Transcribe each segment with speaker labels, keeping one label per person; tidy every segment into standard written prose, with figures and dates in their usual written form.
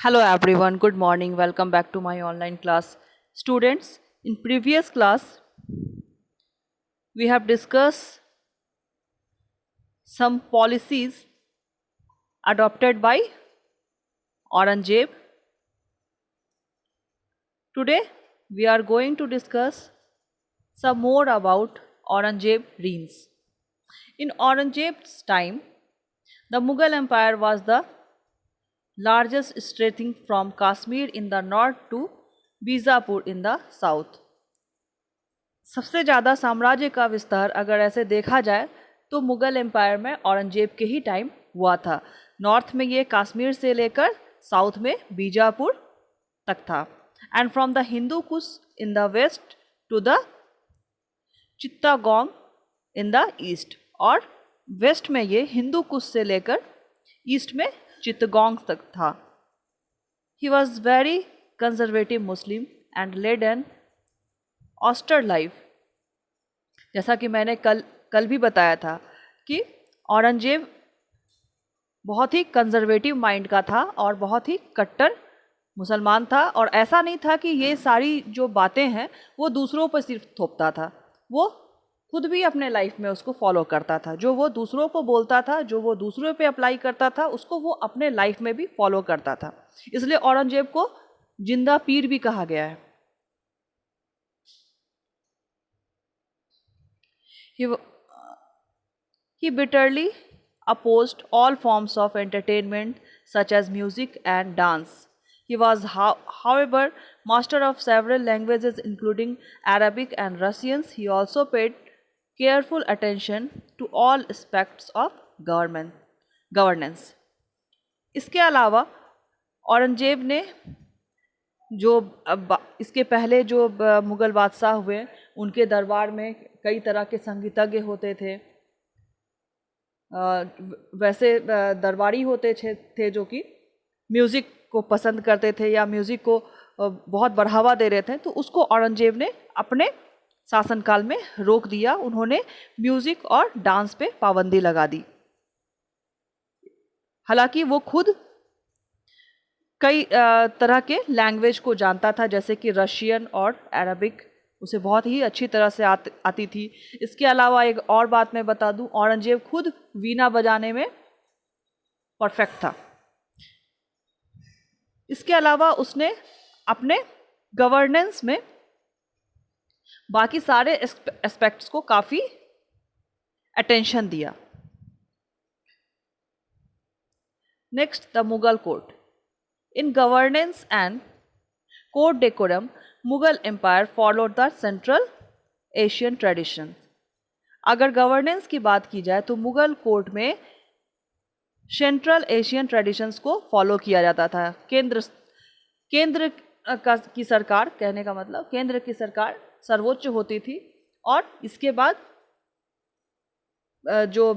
Speaker 1: Hello everyone, good morning. Welcome back to my online class. Students, in previous class we have discussed some policies adopted by Aurangzeb. Today we are going to discuss some more about Aurangzeb reigns. In Aurangzeb's time, the Mughal Empire was the largest stretching from Kashmir in the north to Bijapur in the south. सबसे ज़्यादा साम्राज्य का विस्तार अगर ऐसे देखा जाए तो मुग़ल एम्पायर में औरंगजेब के ही टाइम हुआ था। नॉर्थ में ये कश्मीर से लेकर साउथ में बीजापुर तक था। And from the Hindu Kush in the west to the Chittagong in the east, और वेस्ट में ये हिंदू कुश से लेकर ईस्ट में चित्तगोंग तक था। He was very conservative Muslim and led an austere life. जैसा कि मैंने कल भी बताया था कि औरंगजेब बहुत ही कंजर्वेटिव माइंड का था और बहुत ही कट्टर मुसलमान था, और ऐसा नहीं था कि ये सारी जो बातें हैं वो दूसरों पर सिर्फ थोपता था, वो खुद भी अपने लाइफ में उसको फॉलो करता था। जो वो दूसरों को बोलता था, जो वो दूसरों पे अप्लाई करता था, उसको वो अपने लाइफ में भी फॉलो करता था। इसलिए औरंगजेब को जिंदा पीर भी कहा गया है। He bitterly opposed all forms of entertainment such as music and dance. He was, however, master of several languages including Arabic and Russian. He also paid careful attention to all aspects of governance. इसके अलावा औरंगजेब ने जो इसके पहले जो मुग़ल बादशाह हुए, उनके दरबार में कई तरह के संगीतज्ञ होते थे। वैसे दरबारी होते थे जो कि म्यूज़िक को पसंद करते थे या म्यूज़िक को बहुत बढ़ावा दे रहे थे, तो उसको औरंगजेब ने अपने शासनकाल में रोक दिया। उन्होंने म्यूज़िक और डांस पे पाबंदी लगा दी। हालांकि वो खुद कई तरह के लैंग्वेज को जानता था, जैसे कि रशियन और अरबिक उसे बहुत ही अच्छी तरह से आती थी। इसके अलावा एक और बात मैं बता दूं, औरंगजेब खुद वीणा बजाने में परफेक्ट था। इसके अलावा उसने अपने गवर्नेंस में बाकी सारे एस्पेक्ट्स को काफ़ी अटेंशन दिया। Next, the Mughal court. In governance and court decorum, Mughal Empire followed the Central Asian tradition. अगर गवर्नेंस की बात की जाए तो मुग़ल कोर्ट में सेंट्रल एशियन ट्रेडिशंस को फॉलो किया जाता था। केंद्र की सरकार, कहने का मतलब केंद्र की सरकार सर्वोच्च होती थी, और इसके बाद जो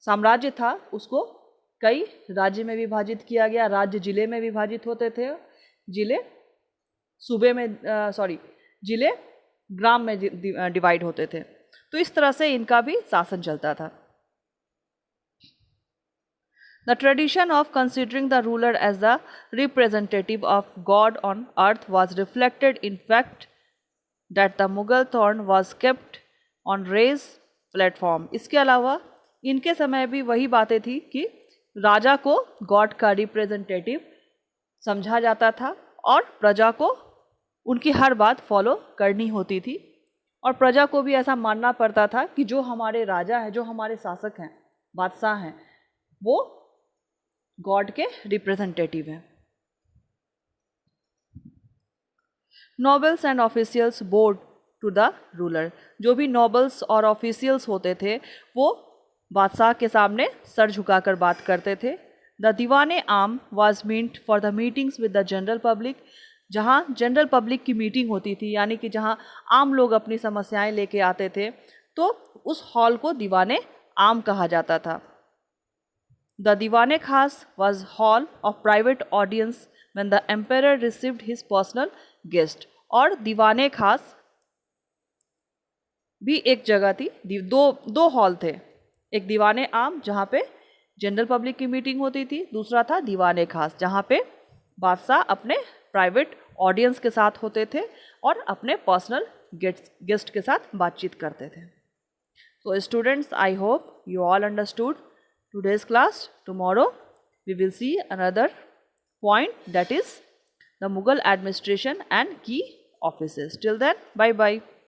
Speaker 1: साम्राज्य था उसको कई राज्य में विभाजित किया गया। राज्य जिले में विभाजित होते थे, जिले सूबे में जिले ग्राम में डिवाइड होते थे। तो इस तरह से इनका भी शासन चलता था। The tradition of considering the ruler as the representative of God on earth was reflected in fact that the Mughal throne was kept on raised platform. इसके अलावा इनके समय भी वही बातें थी कि राजा को गॉड का रिप्रेजेंटेटिव समझा जाता था और प्रजा को उनकी हर बात फॉलो करनी होती थी, और प्रजा को भी ऐसा मानना पड़ता था कि जो हमारे राजा हैं, जो हमारे शासक हैं, बादशाह हैं, वो गॉड के रिप्रेजेंटेटिव हैं। Nobles and officials bowed to the ruler. जो भी नोबल्स और ऑफिशियल्स होते थे वो बादशाह के सामने सर झुकाकर बात करते थे। The Diwane Aam was meant for the meetings with the general public. जहाँ जनरल पब्लिक की मीटिंग होती थी, यानी कि जहाँ आम लोग अपनी समस्याएं लेके आते थे, तो उस हॉल को दीवाने आम कहा जाता था। द दीवाने खास was hall of private audience when the emperor received his personal guest. और दीवाने खास भी एक जगह थी, दो हॉल थे। एक दीवाने आम जहाँ पे जनरल पब्लिक की मीटिंग होती थी, दूसरा था दीवाने खास, जहाँ पे बादशाह अपने प्राइवेट ऑडियंस के साथ होते थे और अपने पर्सनल गेस्ट के साथ बातचीत करते थे. So students, I hope you all understood today's class. Tomorrow we will see another point, that is the Mughal administration and key offices. Till then, bye bye.